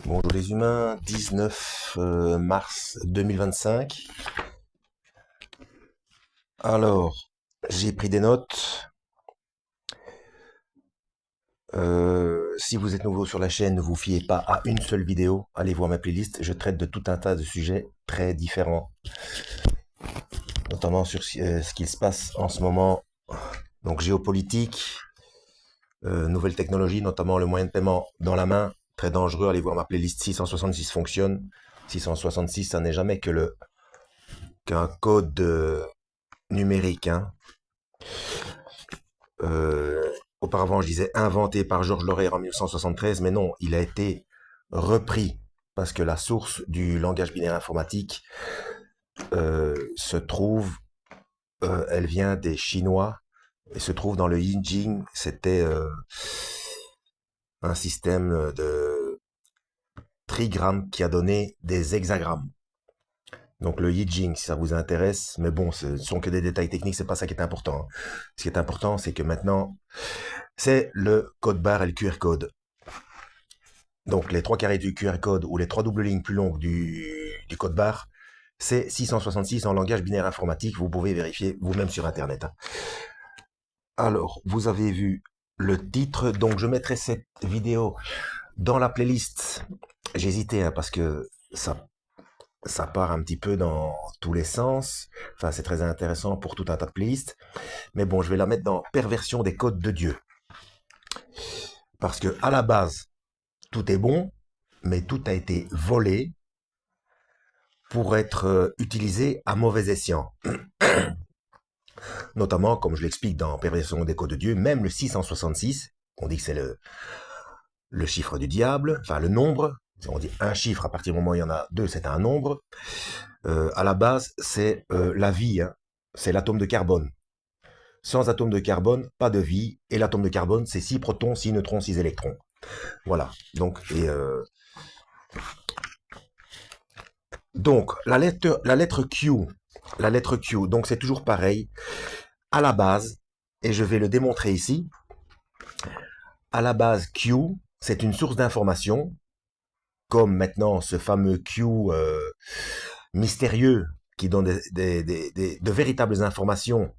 Bonjour les humains, 19 mars 2025. Alors, j'ai pris des notes. Si vous êtes nouveau sur la chaîne, ne vous fiez pas à une seule vidéo. Allez voir ma playlist. Je traite de tout un tas de sujets très différents, notamment sur ce qu'il se passe en ce moment. Donc géopolitique, nouvelles technologies, notamment le moyen de paiement dans la main, très dangereux. Allez voir ma playlist 666 fonctionne. 666, ça n'est jamais qu'un code numérique, hein. Auparavant, je disais inventé par Georges Laurer en 1973, mais non, il a été repris parce que la source du langage binaire informatique se trouve, elle vient des Chinois et se trouve dans le I Ching. C'était un système de trigrammes qui a donné des hexagrammes. Donc le I Ching, si ça vous intéresse, mais bon, ce sont que des détails techniques, c'est pas ça qui est important, hein. Ce qui est important, c'est que maintenant, c'est le code barre et le QR code. Donc les trois carrés du QR code ou les trois doubles lignes plus longues du code barre, c'est 666 en langage binaire informatique. Vous pouvez vérifier vous-même sur Internet, hein. Alors, vous avez vu le titre. Donc, je mettrai cette vidéo dans la playlist. J'ai hésité, hein, parce que ça part un petit peu dans tous les sens. Enfin, c'est très intéressant pour tout un tas de playlists. Mais bon, je vais la mettre dans Perversion des codes de Dieu. Parce que à la base, tout est bon, mais tout a été volé pour être utilisé à mauvais escient. Notamment, comme je l'explique dans Perversion des codes de Dieu, même le 666, on dit que c'est le chiffre du diable, enfin le nombre, on dit un chiffre, à partir du moment où il y en a deux, c'est un nombre. À la base, c'est la vie, hein. C'est l'atome de carbone. Sans atome de carbone, pas de vie, et l'atome de carbone, c'est 6 protons, 6 neutrons, 6 électrons. Voilà. Donc, la lettre Q, donc c'est toujours pareil, à la base, et je vais le démontrer ici, à la base, Q, c'est une source d'information, comme maintenant ce fameux Q mystérieux qui donne de véritables informations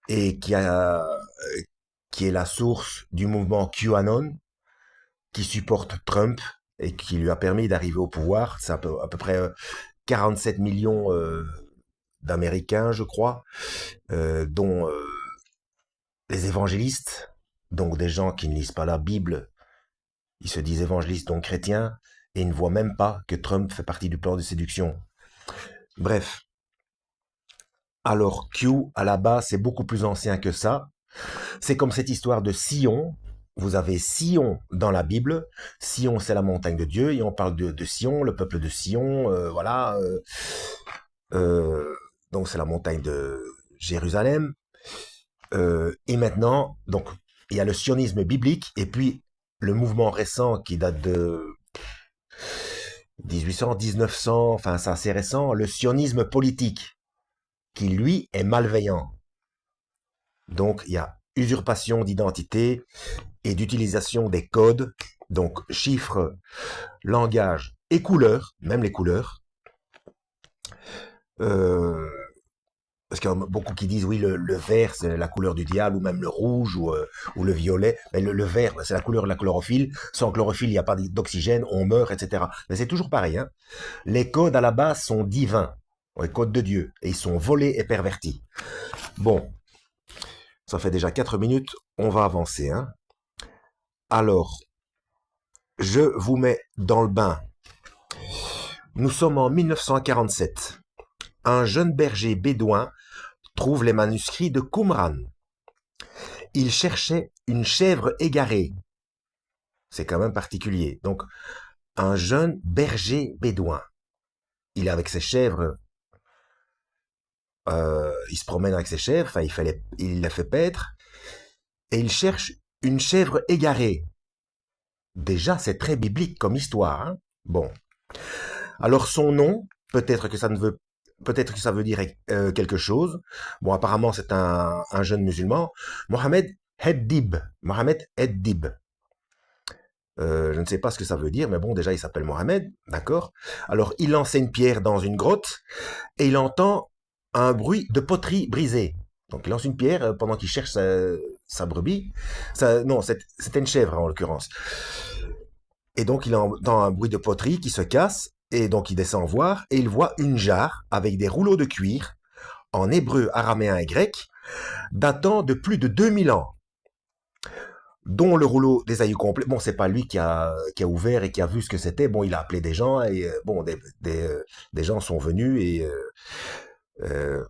et qui est la source du mouvement QAnon, qui supporte Trump et qui lui a permis d'arriver au pouvoir. C'est à peu près 47 millions d'Américains, je crois, dont les évangélistes, donc des gens qui ne lisent pas la Bible. Ils se disent évangélistes, donc chrétiens, et ils ne voient même pas que Trump fait partie du plan de séduction. Bref. Alors Q, à la base, c'est beaucoup plus ancien que ça. C'est comme cette histoire de Sion. Vous avez Sion dans la Bible. Sion, c'est la montagne de Dieu, et on parle de Sion, le peuple de Sion, voilà. Donc c'est la montagne de Jérusalem. Et maintenant, donc il y a le sionisme biblique, et puis le mouvement récent qui date de 1800, 1900, enfin c'est assez récent, le sionisme politique, qui lui est malveillant. Donc il y a usurpation d'identité et d'utilisation des codes, donc chiffres, langage et couleurs, même les couleurs. Parce qu'il y a beaucoup qui disent oui, le vert c'est la couleur du diable, ou même le rouge, ou le violet. Mais le vert, c'est la couleur de la chlorophylle. Sans chlorophylle, il n'y a pas d'oxygène, on meurt, etc. Mais c'est toujours pareil, hein. Les codes à la base sont divins, les codes de Dieu, et ils sont volés et pervertis. Bon, ça fait déjà 4 minutes, on va avancer, hein. Alors, je vous mets dans le bain. Nous sommes en 1947. Un jeune berger bédouin trouve les manuscrits de Qumran. Il cherchait une chèvre égarée. C'est quand même particulier. Donc, un jeune berger bédouin. Il est avec ses chèvres. Il se promène avec ses chèvres. Enfin, il les fait paître. Et il cherche une chèvre égarée. Déjà, c'est très biblique comme histoire, hein. Bon. Alors, son nom, peut-être que ça veut dire quelque chose. Bon, apparemment, c'est un jeune musulman. Mohamed Eddib. Mohamed Eddib. Je ne sais pas ce que ça veut dire, mais bon, déjà, il s'appelle Mohamed, d'accord? Alors, il lance une pierre dans une grotte et il entend un bruit de poterie brisée. Donc, il lance une pierre pendant qu'il cherche sa brebis. Non, c'était une chèvre, hein, en l'occurrence. Et donc, il entend un bruit de poterie qui se casse. Et donc, il descend voir et il voit une jarre avec des rouleaux de cuir en hébreu, araméen et grec, datant de plus de 2000 ans, dont le rouleau d'Ésaïe complet. Bon, c'est pas lui qui a ouvert et qui a vu ce que c'était. Bon, il a appelé des gens et bon, des gens sont venus et euh,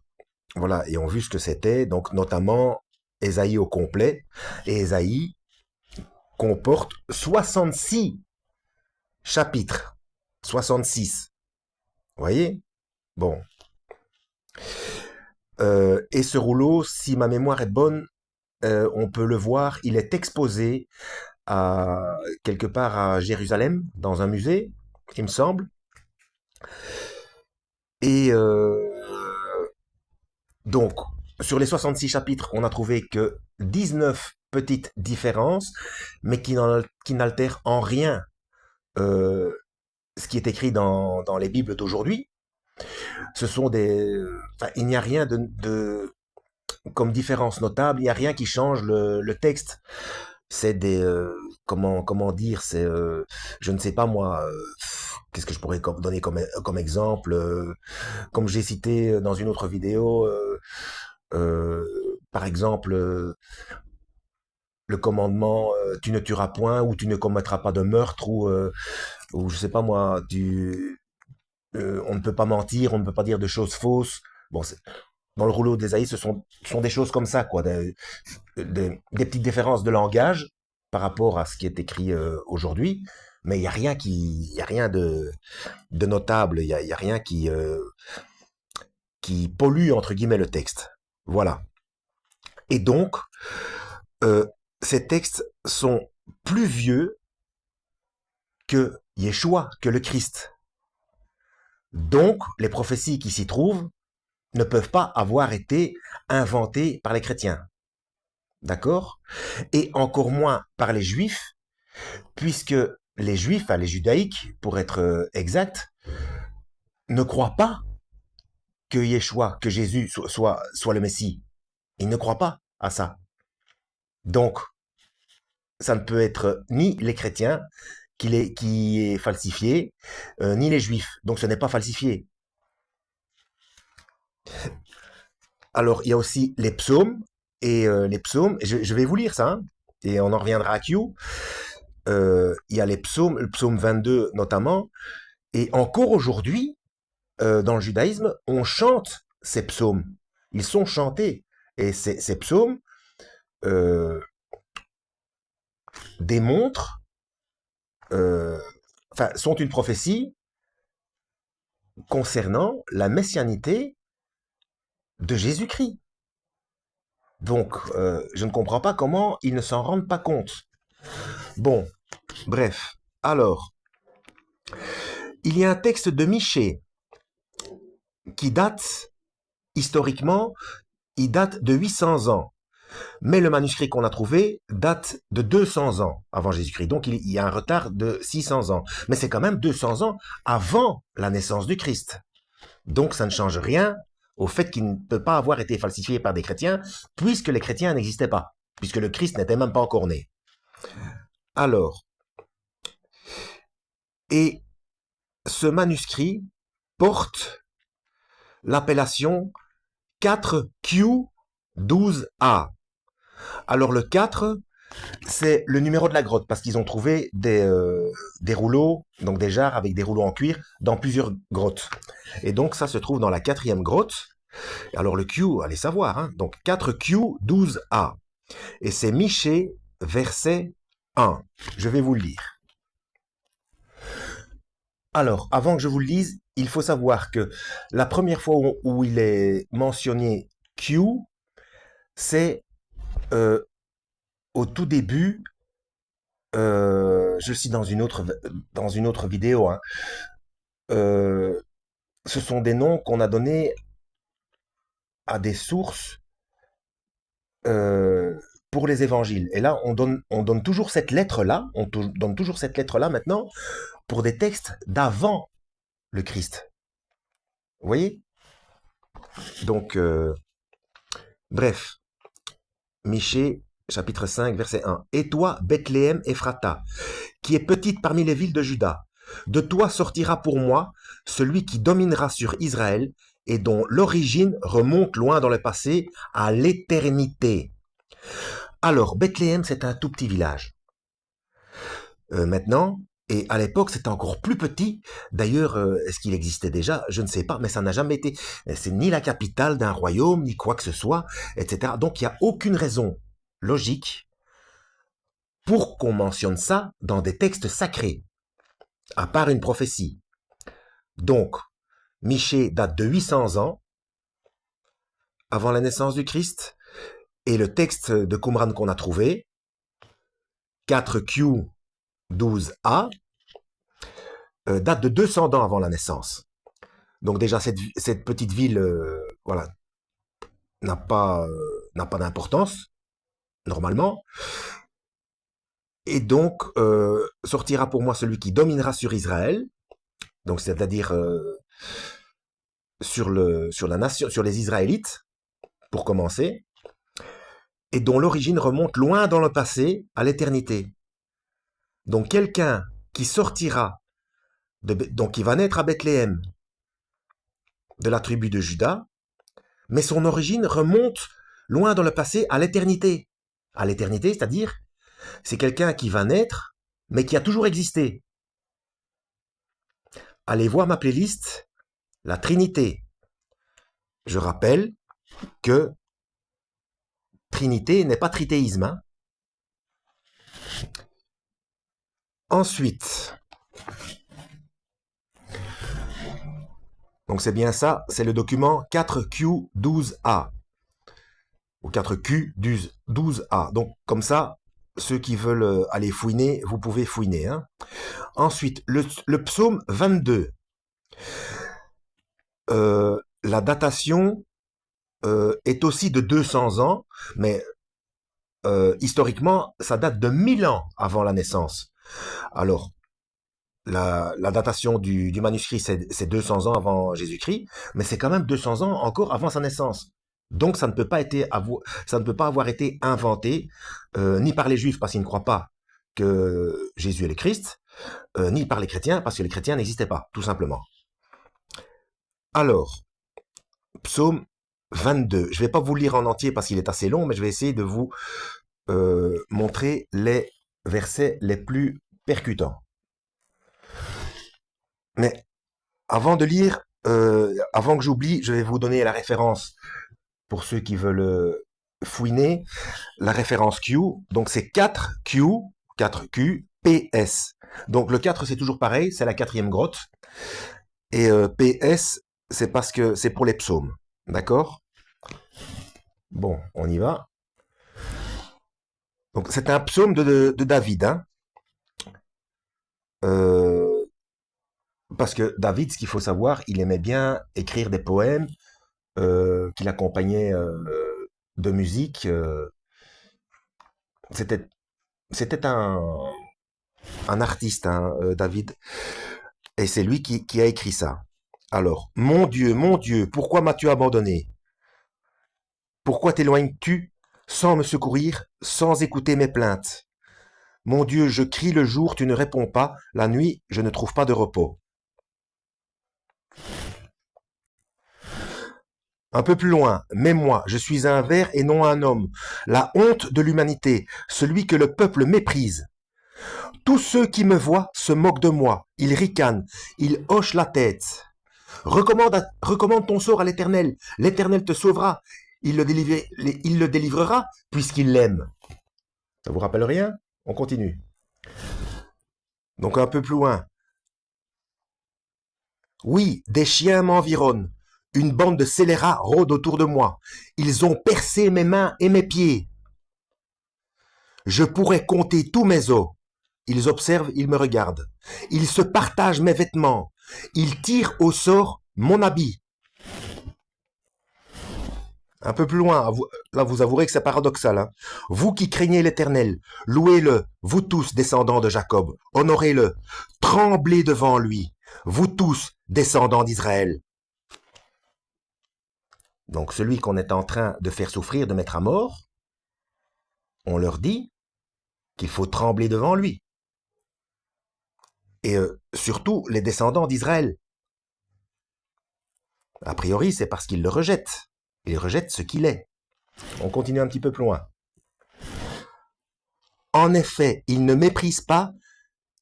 voilà, et ont vu ce que c'était. Donc, notamment Ésaïe au complet. Et Ésaïe comporte 66 chapitres. 66. Vous voyez? Bon. Et ce rouleau, si ma mémoire est bonne, on peut le voir, il est exposé quelque part à Jérusalem, dans un musée, il me semble. Et donc, sur les 66 chapitres, on a trouvé que 19 petites différences, mais qui n'altèrent en rien euh, ce qui est écrit dans les Bibles d'aujourd'hui. Ce sont enfin, il n'y a rien comme différence notable, il n'y a rien qui change le texte. C'est comment dire, je ne sais pas moi, qu'est-ce que je pourrais donner comme exemple, comme j'ai cité dans une autre vidéo, par exemple, le commandement, tu ne tueras point, ou tu ne commettras pas de meurtre, ou je sais pas moi, on ne peut pas mentir, on ne peut pas dire de choses fausses. Bon, dans le rouleau d'Ésaïe, ce sont des choses comme ça, quoi, des petites différences de langage par rapport à ce qui est écrit aujourd'hui, mais il y a rien il y a rien de notable, il y a rien qui pollue entre guillemets le texte. Voilà. Et donc, euh, ces textes sont plus vieux que Yeshua, que le Christ. Donc, les prophéties qui s'y trouvent ne peuvent pas avoir été inventées par les chrétiens. D'accord? Et encore moins par les juifs, puisque les juifs, enfin les judaïques, pour être exact, ne croient pas que Yeshua, que Jésus soit le Messie. Ils ne croient pas à ça. Donc, ça ne peut être ni les chrétiens qui est falsifié, ni les juifs. Donc, ce n'est pas falsifié. Alors, il y a aussi les psaumes. Et les psaumes, je vais vous lire ça, hein, et on en reviendra à Q. Il y a les psaumes, le psaume 22 notamment. Et encore aujourd'hui, dans le judaïsme, on chante ces psaumes. Ils sont chantés. Et ces psaumes euh, démontrent, euh, enfin, sont une prophétie concernant la messianité de Jésus-Christ. Donc, je ne comprends pas comment ils ne s'en rendent pas compte. Bon, bref. Alors, il y a un texte de Michée qui date, historiquement, il date de 800 ans. Mais le manuscrit qu'on a trouvé date de 200 ans avant Jésus-Christ. Donc il y a un retard de 600 ans. Mais c'est quand même 200 ans avant la naissance du Christ. Donc ça ne change rien au fait qu'il ne peut pas avoir été falsifié par des chrétiens, puisque les chrétiens n'existaient pas, puisque le Christ n'était même pas encore né. Alors, et ce manuscrit porte l'appellation 4Q12A. Alors le 4, c'est le numéro de la grotte, parce qu'ils ont trouvé des rouleaux, donc des jarres avec des rouleaux en cuir, dans plusieurs grottes. Et donc ça se trouve dans la quatrième grotte. Alors le Q, allez savoir, hein, donc 4Q12A. Et c'est Michée, verset 1. Je vais vous le lire. Alors, avant que je vous le lise, il faut savoir que la première fois où il est mentionné Q, c'est euh, au tout début, je suis dans une autre vidéo, hein. Euh, Ce sont des noms qu'on a donnés à des sources euh, pour les évangiles. Et là, on donne toujours cette lettre-là, donne toujours cette lettre-là maintenant pour des textes d'avant le Christ. Vous voyez? Donc, bref, Michée, chapitre 5, verset 1. Et toi, Bethléem Ephrata, qui est petite parmi les villes de Juda, de toi sortira pour moi celui qui dominera sur Israël et dont l'origine remonte loin dans le passé à l'éternité. Alors, Bethléem, c'est un tout petit village. Maintenant, et à l'époque, c'était encore plus petit. D'ailleurs, est-ce qu'il existait déjà? Je ne sais pas, mais ça n'a jamais été. C'est ni la capitale d'un royaume, ni quoi que ce soit, etc. Donc, il n'y a aucune raison logique pour qu'on mentionne ça dans des textes sacrés, à part une prophétie. Donc, Michée date de 800 ans avant la naissance du Christ, et le texte de Qumran qu'on a trouvé, 4Q12A, date de 200 ans avant la naissance. Donc déjà, cette petite ville, voilà, n'a pas d'importance, normalement. Et donc, sortira pour moi celui qui dominera sur Israël, donc c'est-à-dire sur la nation, sur les Israélites, pour commencer, et dont l'origine remonte loin dans le passé, à l'éternité. Donc quelqu'un qui sortira, donc qui va naître à Bethléem, de la tribu de Juda, mais son origine remonte loin dans le passé, à l'éternité. À l'éternité, c'est-à-dire, c'est quelqu'un qui va naître, mais qui a toujours existé. Allez voir ma playlist, la Trinité. Je rappelle que Trinité n'est pas trithéisme. Hein. Ensuite, donc c'est bien ça, c'est le document 4Q12A. Ou 4Q12A. Donc comme ça, ceux qui veulent aller fouiner, vous pouvez fouiner. Hein. Ensuite, le psaume 22. La datation est aussi de 200 ans, mais historiquement, ça date de 1000 ans avant la naissance. Alors, la datation du manuscrit, c'est 200 ans avant Jésus-Christ, mais c'est quand même 200 ans encore avant sa naissance. Donc, ça ne peut pas avoir été inventé, ni par les Juifs, parce qu'ils ne croient pas que Jésus est le Christ, ni par les chrétiens, parce que les chrétiens n'existaient pas, tout simplement. Alors, psaume 22. Je ne vais pas vous le lire en entier parce qu'il est assez long, mais je vais essayer de vous montrer les versets les plus percutants. Mais avant de lire, avant que j'oublie, je vais vous donner la référence pour ceux qui veulent fouiner. La référence Q, donc c'est 4Q, PS. Donc le 4, c'est toujours pareil, c'est la quatrième grotte. Et PS, c'est parce que c'est pour les psaumes. D'accord? Bon, on y va. Donc c'est un psaume de David. Hein. Parce que David, ce qu'il faut savoir, il aimait bien écrire des poèmes qu'il accompagnait de musique. C'était un artiste, hein, David. Et c'est lui qui a écrit ça. Alors, mon Dieu, pourquoi m'as-tu abandonné? Pourquoi t'éloignes-tu sans me secourir, sans écouter mes plaintes? Mon Dieu, je crie le jour, tu ne réponds pas. La nuit, je ne trouve pas de repos. Un peu plus loin, mais moi, je suis un ver et non un homme, la honte de l'humanité, celui que le peuple méprise. Tous ceux qui me voient se moquent de moi, ils ricanent, ils hochent la tête. Recommande ton sort à l'Éternel, l'Éternel te sauvera, il le délivrera puisqu'il l'aime. Ça vous rappelle rien? On continue. Donc un peu plus loin. Oui, des chiens m'environnent. Une bande de scélérats rôde autour de moi. Ils ont percé mes mains et mes pieds. Je pourrais compter tous mes os. Ils observent, ils me regardent. Ils se partagent mes vêtements. Ils tirent au sort mon habit. Un peu plus loin, là vous avouerez que c'est paradoxal. Hein. Vous qui craignez l'Éternel, louez-le, vous tous descendants de Jacob, honorez-le, tremblez devant lui, vous tous descendants d'Israël. Donc celui qu'on est en train de faire souffrir, de mettre à mort, on leur dit qu'il faut trembler devant lui. Et surtout les descendants d'Israël. A priori, c'est parce qu'ils le rejettent. Ils rejettent ce qu'il est. On continue un petit peu plus loin. En effet, il ne méprise pas,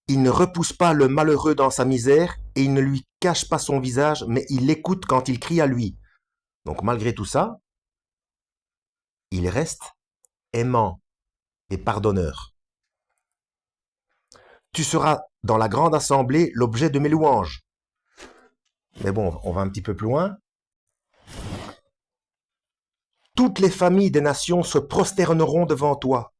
il ne repousse pas le malheureux dans sa misère, et il ne lui cache pas son visage, mais il l'écoute quand il crie à lui. Donc malgré tout ça, il reste aimant et pardonneur. Tu seras dans la grande assemblée l'objet de mes louanges. Mais bon, on va un petit peu plus loin. Toutes les familles des nations se prosterneront devant toi.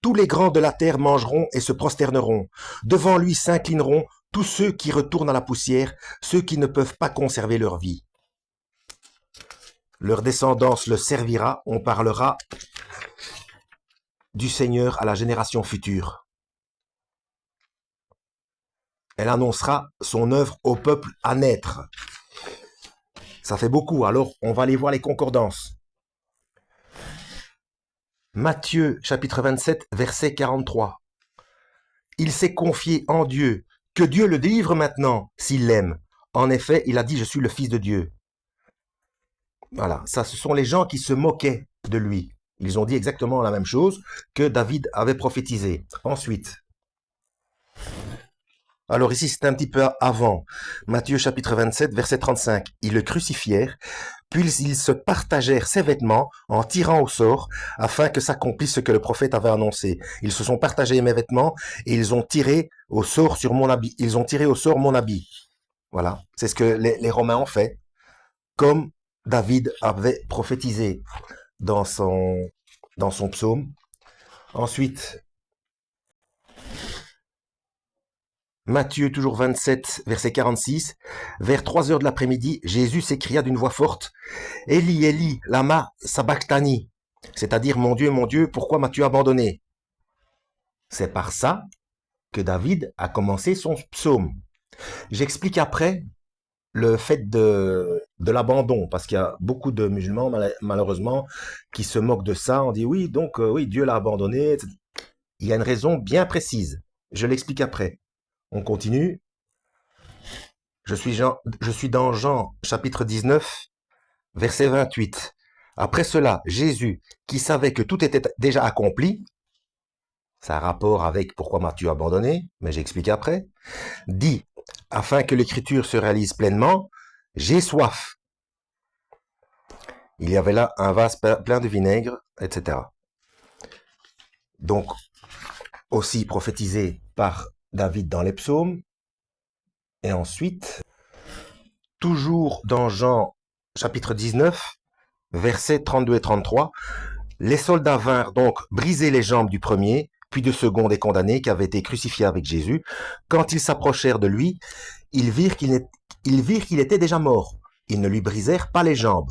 Tous les grands de la terre mangeront et se prosterneront. Devant lui s'inclineront tous ceux qui retournent à la poussière, ceux qui ne peuvent pas conserver leur vie. Leur descendance le servira, on parlera du Seigneur à la génération future. Elle annoncera son œuvre au peuple à naître. Ça fait beaucoup, alors on va aller voir les concordances. Matthieu chapitre 27, verset 43. Il s'est confié en Dieu, que Dieu le délivre maintenant, s'il l'aime. En effet, il a dit, je suis le Fils de Dieu. Voilà, ça ce sont les gens qui se moquaient de lui. Ils ont dit exactement la même chose que David avait prophétisé. Ensuite, alors ici c'est un petit peu avant, Matthieu chapitre 27, verset 35. Ils le crucifièrent, puis ils se partagèrent ses vêtements en tirant au sort, afin que s'accomplisse ce que le prophète avait annoncé. Ils se sont partagés mes vêtements et ils ont tiré au sort sur mon habit. Ils ont tiré au sort mon habit. Voilà, c'est ce que les Romains ont fait, comme David avait prophétisé dans son psaume. Ensuite, Matthieu, toujours 27, verset 46. Vers 3 heures de l'après-midi, Jésus s'écria d'une voix forte, Eli, Eli, lama sabachthani, c'est-à-dire, mon Dieu, pourquoi m'as-tu abandonné? C'est par ça que David a commencé son psaume. J'explique après le fait de l'abandon, parce qu'il y a beaucoup de musulmans, malheureusement, qui se moquent de ça. On dit, oui, donc, oui, Dieu l'a abandonné. Etc. Il y a une raison bien précise. Je l'explique après. On continue. Je suis dans Jean, chapitre 19, verset 28. Après cela, Jésus, qui savait que tout était déjà accompli, ça a rapport avec pourquoi m'as-tu abandonné, mais j'explique après, dit, afin que l'écriture se réalise pleinement, j'ai soif. Il y avait là un vase plein de vinaigre, etc. Donc, aussi prophétisé par David dans les psaumes. Et ensuite, toujours dans Jean chapitre 19, versets 32 et 33, les soldats vinrent donc briser les jambes du premier, puis du second des condamnés qui avaient été crucifiés avec Jésus. Quand ils s'approchèrent de lui, ils virent qu'il était déjà mort. Ils ne lui brisèrent pas les jambes.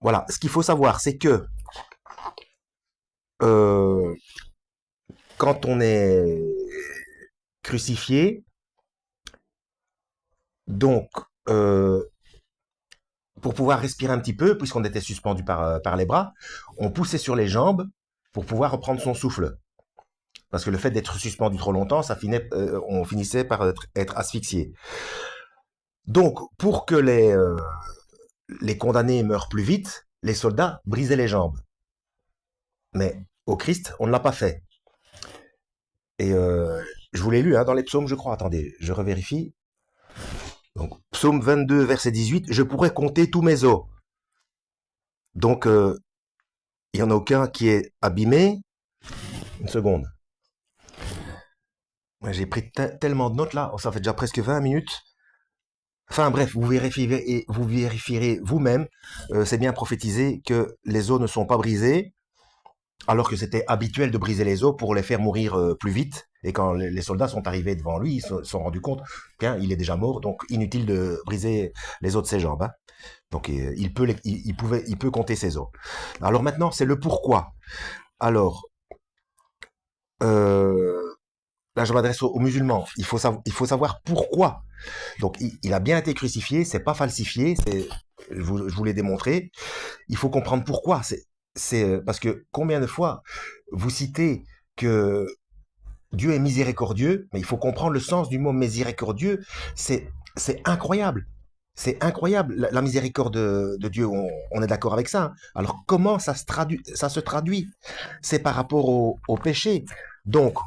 Voilà, ce qu'il faut savoir, c'est que quand on est crucifié, donc pour pouvoir respirer un petit peu, puisqu'on était suspendu par les bras, on poussait sur les jambes pour pouvoir reprendre son souffle. Parce que le fait d'être suspendu trop longtemps, on finissait par être asphyxié. Donc, pour que les condamnés meurent plus vite, les soldats brisaient les jambes. Mais au Christ, on ne l'a pas fait. Et je vous l'ai lu dans les psaumes, je crois. Attendez, je revérifie. Donc, psaume 22, verset 18, je pourrais compter tous mes os. Donc, il n'y en a aucun qui est abîmé. Une seconde. J'ai pris tellement de notes là, ça fait déjà presque 20 minutes. Enfin bref, vous vérifierez vous-même, c'est bien prophétisé que les os ne sont pas brisés. alors que c'était habituel de briser les os pour les faire mourir plus vite. Et quand les soldats sont arrivés devant lui, ils se sont rendus compte qu'il est déjà mort, donc inutile de briser les os de ses jambes, hein. Donc il peut compter ses os. Alors maintenant, c'est le pourquoi. Alors, euh, là, je m'adresse aux musulmans. Il faut savoir pourquoi. Donc, il a bien été crucifié, c'est pas falsifié, je vous l'ai démontré. Il faut comprendre pourquoi. C'est parce que combien de fois vous citez que Dieu est miséricordieux, mais il faut comprendre le sens du mot miséricordieux. C'est, c'est incroyable. C'est incroyable, la miséricorde de Dieu, on est d'accord avec ça, hein. Alors comment ça se traduit? C'est par rapport au péché. Donc,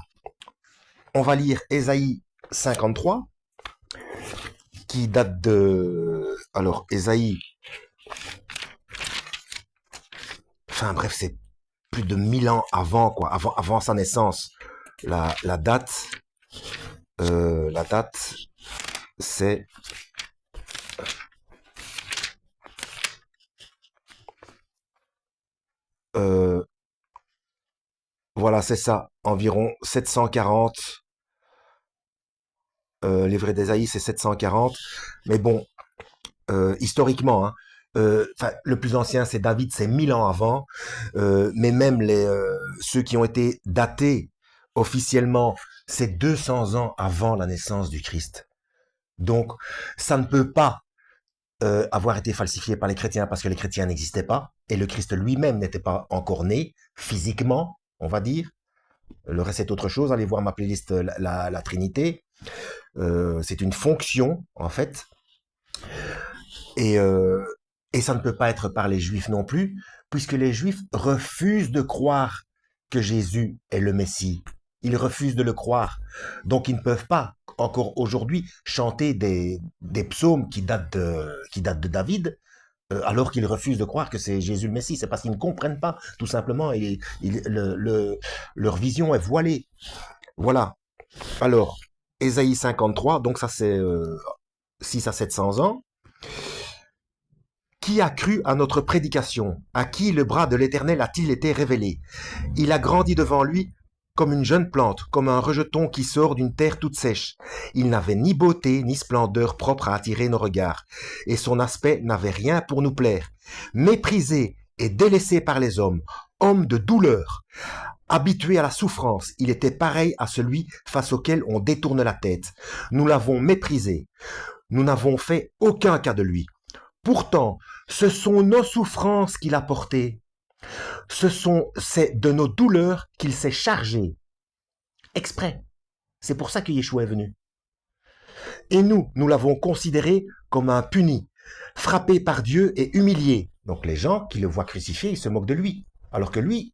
on va lire Ésaïe 53, qui date de... Alors, Ésaïe, enfin bref, c'est plus de 1000 ans avant, quoi, avant sa naissance. La date, la date, c'est... euh, voilà, c'est ça, environ 740. Livret d'Ésaïe, c'est 740. Mais bon, historiquement, hein, le plus ancien, c'est David, c'est 1000 ans avant. Mais même ceux qui ont été datés officiellement, c'est 200 ans avant la naissance du Christ. Donc, ça ne peut pas avoir été falsifié par les chrétiens parce que les chrétiens n'existaient pas et le Christ lui-même n'était pas encore né physiquement, on va dire. Le reste c'est autre chose. Allez voir ma playlist la Trinité. C'est une fonction en fait, et et ça ne peut pas être par les Juifs non plus, puisque les Juifs refusent de croire que Jésus est le Messie. Ils refusent de le croire, donc ils ne peuvent pas encore aujourd'hui chanter des psaumes qui datent de David, alors qu'ils refusent de croire que c'est Jésus le Messie. C'est parce qu'ils ne comprennent pas, tout simplement, et leur vision est voilée. Voilà. Alors, Ésaïe 53, donc ça c'est 6 à 700 ans. Qui a cru à notre prédication? À qui le bras de l'Éternel a-t-il été révélé? Il a grandi devant lui comme une jeune plante, comme un rejeton qui sort d'une terre toute sèche. Il n'avait ni beauté ni splendeur propre à attirer nos regards, et son aspect n'avait rien pour nous plaire. Méprisé et délaissé par les hommes, homme de douleur, habitué à la souffrance, il était pareil à celui face auquel on détourne la tête. Nous l'avons méprisé. Nous n'avons fait aucun cas de lui. Pourtant, ce sont nos souffrances qu'il a portées. C'est de nos douleurs qu'il s'est chargé. Exprès. C'est pour ça que Yeshua est venu. Et nous l'avons considéré comme un puni, frappé par Dieu et humilié. Donc les gens qui le voient crucifié, ils se moquent de lui. Alors que lui,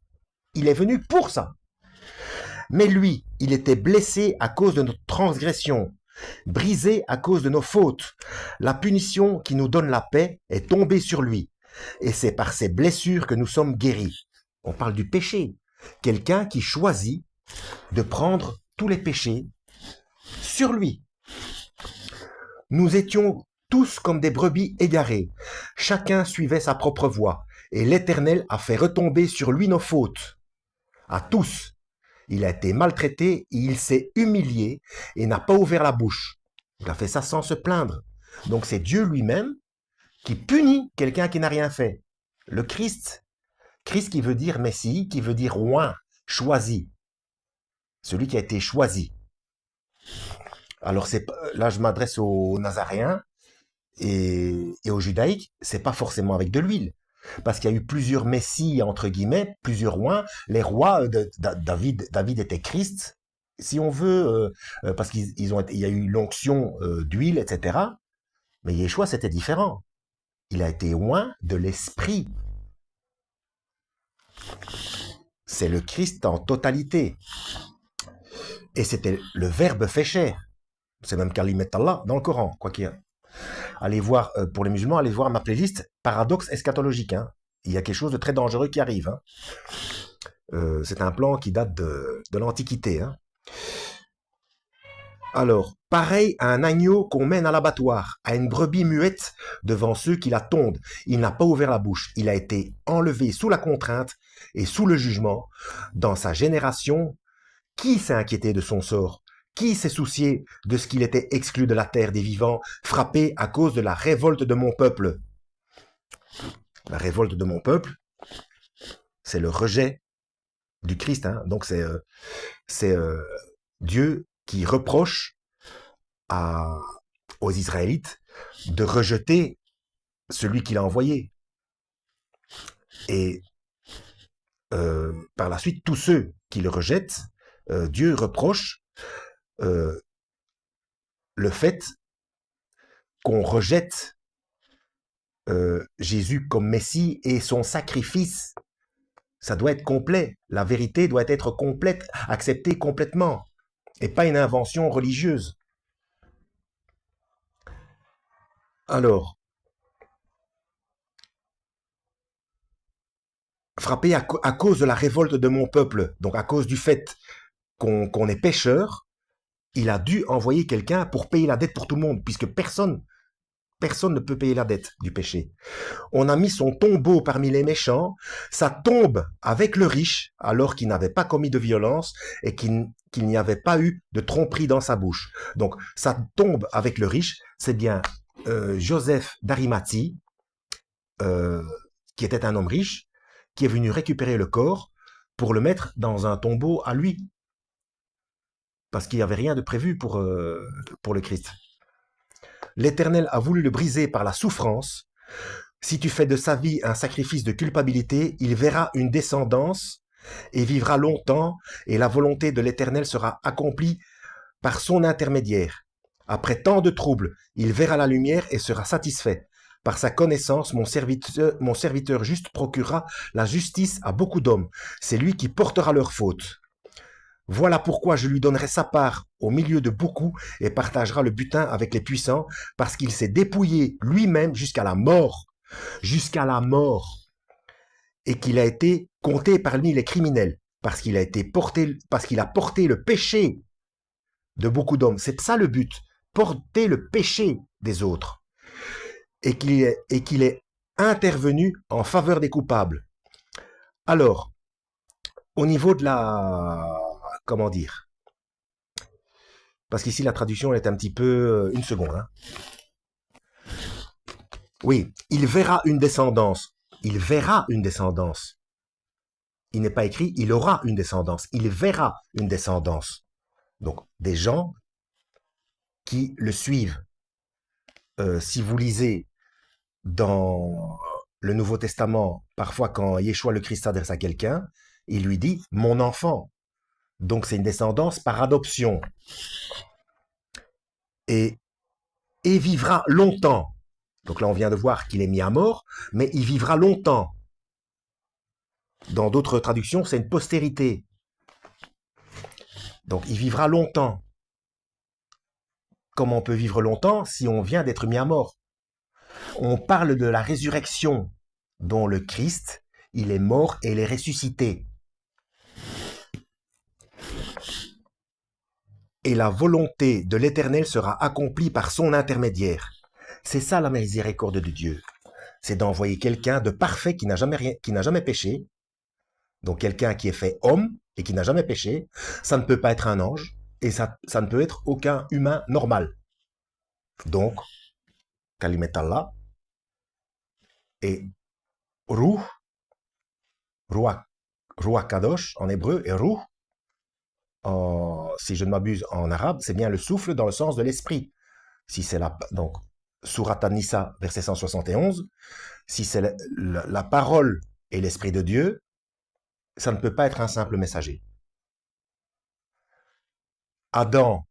il est venu pour ça. Mais lui, il était blessé à cause de notre transgression, brisé à cause de nos fautes. La punition qui nous donne la paix est tombée sur lui. Et c'est par ses blessures que nous sommes guéris. On parle du péché. Quelqu'un qui choisit de prendre tous les péchés sur lui. Nous étions tous comme des brebis égarées. Chacun suivait sa propre voie. Et l'Éternel a fait retomber sur lui nos fautes. À tous. Il a été maltraité et il s'est humilié et n'a pas ouvert la bouche. Il a fait ça sans se plaindre. Donc c'est Dieu lui-même qui punit quelqu'un qui n'a rien fait. Le Christ, Christ qui veut dire Messie, qui veut dire oint, choisi. Celui qui a été choisi. Alors là je m'adresse aux Nazaréens et aux Judaïques, c'est pas forcément avec de l'huile. Parce qu'il y a eu plusieurs messies, entre guillemets, plusieurs rois. Les rois David était Christ, si on veut, parce il y a eu l'onction d'huile, etc. Mais Yeshua, c'était différent. Il a été oint de l'esprit. C'est le Christ en totalité. Et c'était le verbe fait chair. C'est même Kalimet Allah dans le Coran, quoi qu'il y ait. Allez voir, pour les musulmans, allez voir ma playlist Paradoxe eschatologique, hein. Il y a quelque chose de très dangereux qui arrive, hein. C'est un plan qui date de l'Antiquité, hein. Alors, pareil à un agneau qu'on mène à l'abattoir, à une brebis muette devant ceux qui la tondent. Il n'a pas ouvert la bouche. Il a été enlevé sous la contrainte et sous le jugement. Dans sa génération, qui s'est inquiété de son sort? Qui s'est soucié de ce qu'il était exclu de la terre des vivants, frappé à cause de la révolte de mon peuple? La révolte de mon peuple, c'est le rejet du Christ. Hein. Donc c'est Dieu qui reproche à, aux Israélites de rejeter celui qu'il a envoyé. Et par la suite, tous ceux qui le rejettent, Dieu reproche euh, le fait qu'on rejette Jésus comme Messie et son sacrifice. Ça doit être complet. La vérité doit être complète, acceptée complètement, et pas une invention religieuse. Alors, frappé à cause de la révolte de mon peuple, donc à cause du fait qu'on est pécheur, il a dû envoyer quelqu'un pour payer la dette pour tout le monde, puisque personne ne peut payer la dette du péché. On a mis son tombeau parmi les méchants, sa tombe avec le riche, alors qu'il n'avait pas commis de violence et qu'il n'y avait pas eu de tromperie dans sa bouche. Donc, sa tombe avec le riche, c'est bien Joseph d'Arimathie, qui était un homme riche, qui est venu récupérer le corps pour le mettre dans un tombeau à lui, parce qu'il n'y avait rien de prévu pour le Christ. L'Éternel a voulu le briser par la souffrance. Si tu fais de sa vie un sacrifice de culpabilité, il verra une descendance et vivra longtemps, et la volonté de l'Éternel sera accomplie par son intermédiaire. Après tant de troubles, il verra la lumière et sera satisfait. Par sa connaissance, mon serviteur juste procurera la justice à beaucoup d'hommes. C'est lui qui portera leurs fautes. Voilà pourquoi je lui donnerai sa part au milieu de beaucoup et partagera le butin avec les puissants, parce qu'il s'est dépouillé lui-même jusqu'à la mort, et qu'il a été compté parmi les criminels, parce qu'il a porté le péché de beaucoup d'hommes. C'est ça le but, porter le péché des autres, et qu'il est intervenu en faveur des coupables. Alors, au niveau de la... Comment dire? Parce qu'ici, la traduction est un petit peu... Une seconde. Hein. Oui, il verra une descendance. Il verra une descendance. Il n'est pas écrit, il aura une descendance. Il verra une descendance. Donc, des gens qui le suivent. Si vous lisez dans le Nouveau Testament, parfois quand Yeshua le Christ s'adresse à quelqu'un, il lui dit « mon enfant ». Donc, c'est une descendance par adoption. Et vivra longtemps. Donc là, on vient de voir qu'il est mis à mort, mais il vivra longtemps. Dans d'autres traductions, c'est une postérité. Donc, il vivra longtemps. Comment on peut vivre longtemps si on vient d'être mis à mort? On parle de la résurrection, dont le Christ, il est mort et il est ressuscité. Et la volonté de l'Éternel sera accomplie par son intermédiaire. C'est ça la miséricorde de Dieu. C'est d'envoyer quelqu'un de parfait qui n'a jamais péché. Donc quelqu'un qui est fait homme et qui n'a jamais péché. Ça ne peut pas être un ange et ça ne peut être aucun humain normal. Donc, Kalimet Allah et Ruh, Ruach Kadosh en hébreu et Ruh, si je ne m'abuse en arabe, c'est bien le souffle dans le sens de l'esprit. Si c'est donc, Surat An-Nisa, verset 171, si c'est la parole et l'esprit de Dieu, ça ne peut pas être un simple messager. Adam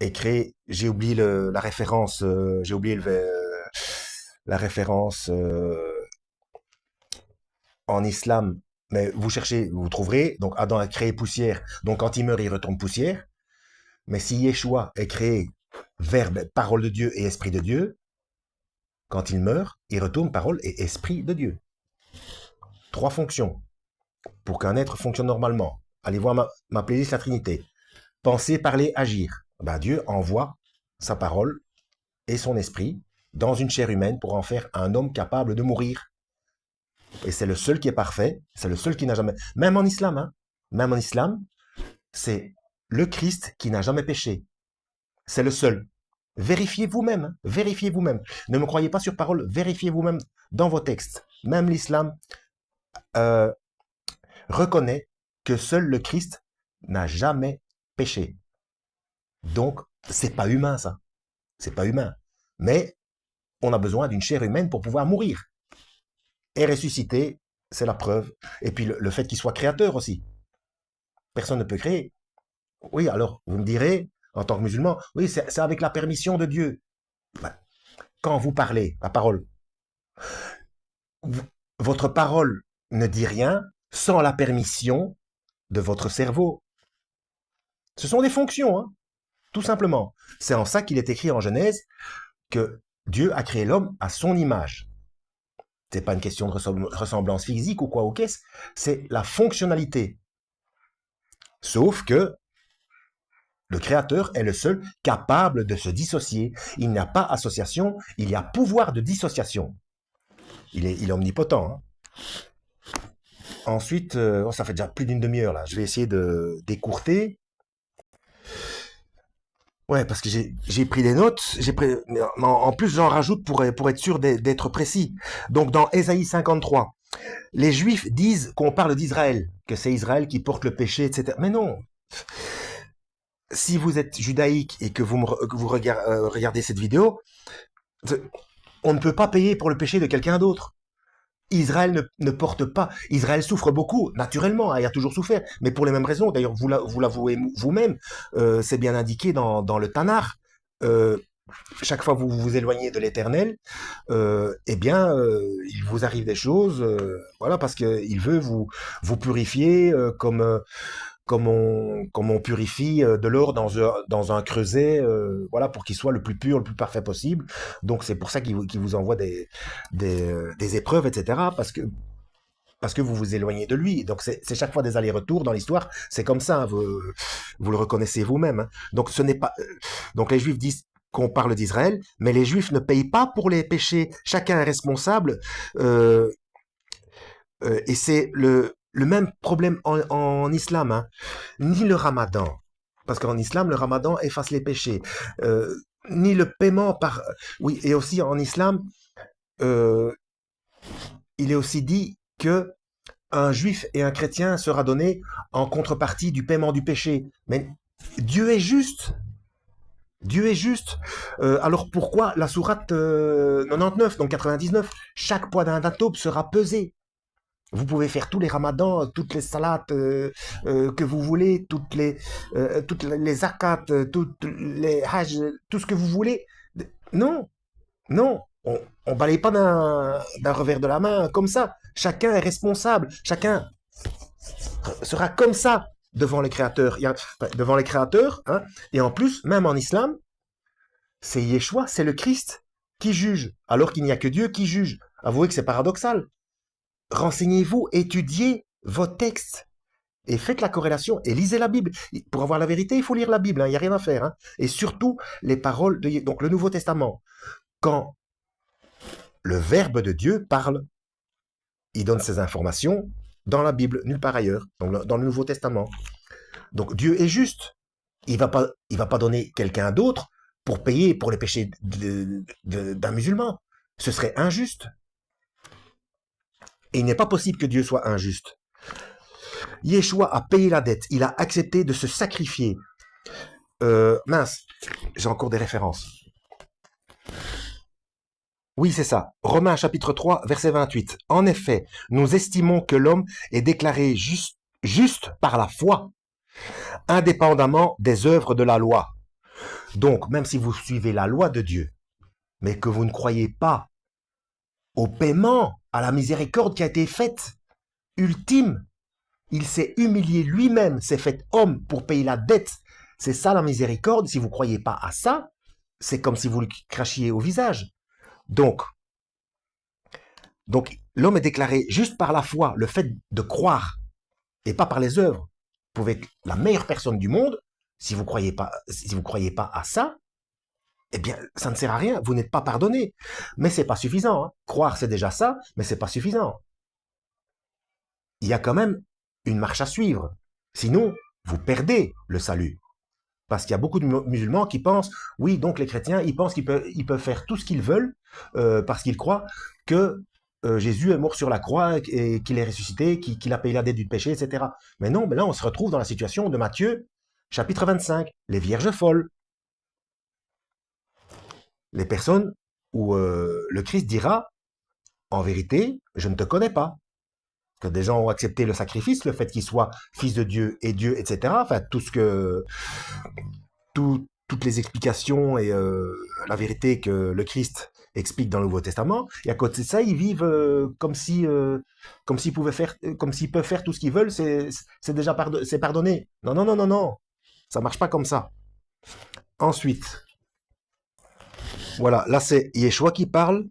est créé, j'ai oublié la référence, la référence en islam, mais vous cherchez, vous trouverez. Donc Adam a créé poussière, donc quand il meurt, il retourne poussière. Mais si Yeshua est créé verbe, parole de Dieu et esprit de Dieu, quand il meurt, il retourne parole et esprit de Dieu. 3 fonctions pour qu'un être fonctionne normalement. Allez voir ma playlist La Trinité. penser, parler, agir. Ben, Dieu envoie sa parole et son esprit dans une chair humaine pour en faire un homme capable de mourir. Et c'est le seul qui est parfait, c'est le seul qui n'a jamais... Même en islam, hein, même en islam, c'est le Christ qui n'a jamais péché. C'est le seul. Vérifiez vous-même, hein, vérifiez vous-même. Ne me croyez pas sur parole, vérifiez vous-même dans vos textes. Même l'islam euh, reconnaît que seul le Christ n'a jamais péché. Donc, c'est pas humain, ça. C'est pas humain. Mais on a besoin d'une chair humaine pour pouvoir mourir. Et ressusciter, c'est la preuve. Et puis le fait qu'il soit créateur aussi. Personne ne peut créer. Oui, alors, vous me direz, en tant que musulman, oui, c'est avec la permission de Dieu. Ben, quand vous parlez, la parole, votre parole ne dit rien sans la permission de votre cerveau. Ce sont des fonctions, hein, tout simplement. C'est en ça qu'il est écrit en Genèse que Dieu a créé l'homme à son image. C'est pas une question de ressemblance physique ou quoi ou qu'est-ce, c'est la fonctionnalité. Sauf que le créateur est le seul capable de se dissocier. Il n'y a pas association, il y a pouvoir de dissociation. Il est omnipotent. Hein. Ensuite, ça fait déjà plus d'une demi-heure là. Je vais essayer de d'écourter. Ouais, parce que j'ai pris des notes. Mais en plus, j'en rajoute pour être sûr d'être précis. Donc, dans Ésaïe 53, les Juifs disent qu'on parle d'Israël, que c'est Israël qui porte le péché, etc. Mais non. Si vous êtes judaïque et que vous regardez cette vidéo, on ne peut pas payer pour le péché de quelqu'un d'autre. Israël ne porte pas. Israël souffre beaucoup, naturellement, hein, il a toujours souffert, mais pour les mêmes raisons. D'ailleurs, vous l'avouez vous-même, c'est bien indiqué dans le Tanar. Chaque fois que vous vous éloignez de l'Éternel, eh bien, il vous arrive des choses, voilà, parce qu'il veut vous purifier comme on purifie de l'or dans un creuset, voilà, pour qu'il soit le plus pur, le plus parfait possible. Donc c'est pour ça qu'il vous envoie des épreuves, etc. Parce que vous vous éloignez de lui. Donc c'est chaque fois des allers-retours dans l'histoire. C'est comme ça, hein, vous le reconnaissez vous-même. Hein. Donc ce n'est pas. Donc les Juifs disent qu'on parle d'Israël, mais les Juifs ne payent pas pour les péchés. Chacun est responsable. Et c'est le même problème en islam. Hein. Ni le ramadan, parce qu'en islam, le ramadan efface les péchés. Ni le paiement par... Oui, et aussi en islam, euh, il est aussi dit que un juif et un chrétien sera donné en contrepartie du paiement du péché. Mais Dieu est juste. Dieu est juste. Alors pourquoi la sourate 99, donc 99, chaque poids d'un taube sera pesé. Vous pouvez faire tous les ramadans, toutes les salades que vous voulez, toutes les zakats, toutes les hajj, tout ce que vous voulez. Non, non, on balaye pas d'un revers de la main comme ça. Chacun est responsable. Chacun sera comme ça devant les créateurs. Devant les créateurs, hein. Et en plus, même en islam, c'est Yeshua, c'est le Christ qui juge, alors qu'il n'y a que Dieu qui juge. Avouez que c'est paradoxal. Renseignez-vous, étudiez vos textes et faites la corrélation et lisez la Bible. Pour avoir la vérité, il faut lire la Bible, il n'y a rien à faire. Hein. Et surtout, les paroles de... Donc le Nouveau Testament, quand le Verbe de Dieu parle, il donne ses informations dans la Bible, nulle part ailleurs, dans le Nouveau Testament. Donc Dieu est juste. Il va pas donner quelqu'un d'autre pour payer pour les péchés d'un musulman. Ce serait injuste. Et il n'est pas possible que Dieu soit injuste. Yeshua a payé la dette, il a accepté de se sacrifier. Mince, j'ai encore des références. Oui, c'est ça. Romains chapitre 3, verset 28. En effet, nous estimons que l'homme est déclaré juste par la foi, indépendamment des œuvres de la loi. Donc, même si vous suivez la loi de Dieu, mais que vous ne croyez pas au paiement, à la miséricorde qui a été faite, ultime, il s'est humilié lui-même, s'est fait homme pour payer la dette. C'est ça la miséricorde. Si vous ne croyez pas à ça, c'est comme si vous lui crachiez au visage. Donc l'homme est déclaré juste par la foi, le fait de croire, et pas par les œuvres. Vous pouvez être la meilleure personne du monde, Si vous croyez pas à ça, eh bien, ça ne sert à rien. Vous n'êtes pas pardonné. Mais c'est pas suffisant, hein. Croire, c'est déjà ça, mais c'est pas suffisant. Il y a quand même une marche à suivre. Sinon, vous perdez le salut. Parce qu'il y a beaucoup de musulmans qui pensent, oui, donc les chrétiens, ils pensent ils peuvent faire tout ce qu'ils veulent parce qu'ils croient que Jésus est mort sur la croix et qu'il est ressuscité, qu'il a payé la dette du péché, etc. Mais non, mais là, on se retrouve dans la situation de Matthieu, chapitre 25, les vierges folles. Les personnes où le Christ dira, en vérité, je ne te connais pas. Que des gens ont accepté le sacrifice, le fait qu'il soit fils de Dieu, etc. Enfin, toutes les explications et la vérité que le Christ explique dans le Nouveau Testament. Et à côté de ça, ils vivent comme s'ils pouvaient faire, comme s'ils peuvent faire tout ce qu'ils veulent, c'est déjà c'est pardonné. Non, non, non, non, non. Ça marche pas comme ça. Ensuite, voilà, là c'est Yeshua qui parle.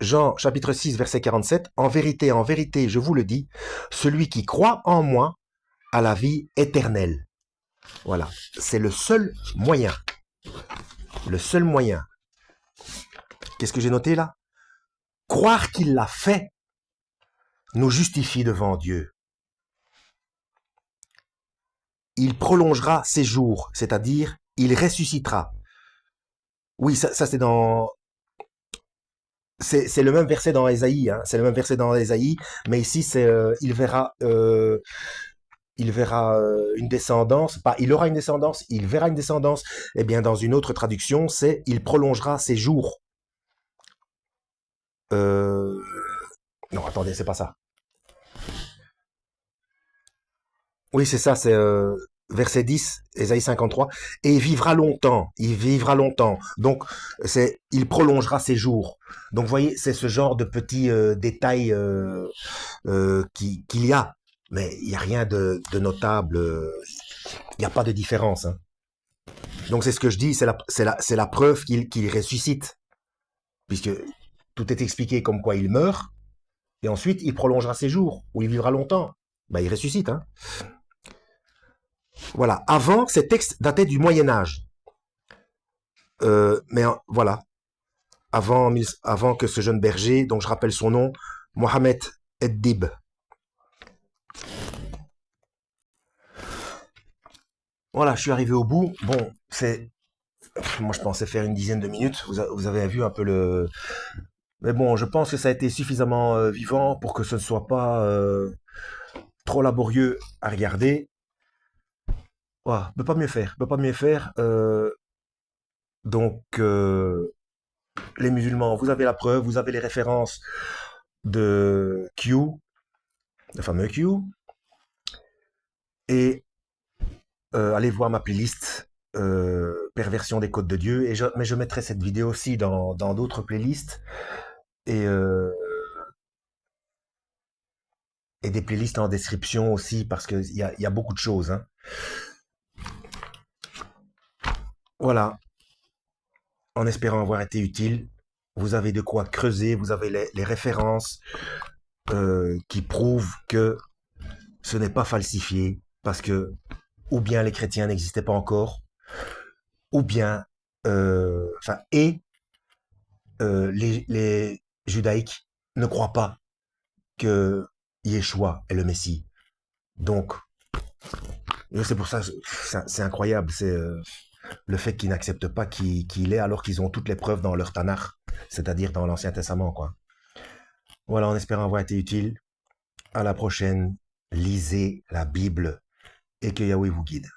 Jean chapitre 6 verset 47. En vérité, je vous le dis, celui qui croit en moi a la vie éternelle. Voilà, c'est le seul moyen. Le seul moyen. Qu'est-ce que j'ai noté là? Croire qu'il l'a fait nous justifie devant Dieu. Il prolongera ses jours, c'est-à-dire il ressuscitera. Oui, ça c'est dans... C'est le même verset dans Ésaïe, hein. C'est le même verset dans Ésaïe, mais ici c'est il verra une descendance, pas il aura une descendance, il verra une descendance. Eh bien, dans une autre traduction, c'est il prolongera ses jours. Euh, non, attendez, c'est pas ça. Oui, c'est ça, c'est verset 10, Ésaïe 53. Et il vivra longtemps. Donc, il prolongera ses jours. Donc, vous voyez, c'est ce genre de petits détails qu'il y a. Mais il n'y a rien de notable. Il n'y a pas de différence, hein. Donc, c'est ce que je dis, c'est la preuve qu'il ressuscite. Puisque tout est expliqué comme quoi il meurt. Et ensuite, il prolongera ses jours. Ou il vivra longtemps. Ben, il ressuscite, hein. Voilà. Avant, ces textes dataient du Moyen Âge. Mais voilà. Avant que ce jeune berger, dont je rappelle son nom, Mohamed Eddib. Voilà, je suis arrivé au bout. Bon, moi je pensais faire une dizaine de minutes. Vous avez vu un peu le... Mais bon, je pense que ça a été suffisamment vivant pour que ce ne soit pas trop laborieux à regarder. Ouais, peut pas mieux faire. Peut pas mieux faire. Donc, les musulmans, vous avez la preuve, vous avez les références de Q, le fameux Q, et allez voir ma playlist Perversion des Côtes de Dieu. Mais je mettrai cette vidéo aussi dans d'autres playlists et, et des playlists en description aussi parce qu'il y a beaucoup de choses, hein. Voilà, en espérant avoir été utile. Vous avez de quoi creuser, vous avez les références qui prouvent que ce n'est pas falsifié parce que ou bien les chrétiens n'existaient pas encore, ou bien, les judaïques ne croient pas que Yeshua est le Messie. Donc, c'est pour ça, c'est incroyable, c'est le fait qu'ils n'acceptent pas qu'il est alors qu'ils ont toutes les preuves dans leur Tanakh, c'est-à-dire dans l'Ancien Testament, quoi. Voilà, en espérant avoir été utile. À la prochaine. Lisez la Bible et que Yahweh vous guide.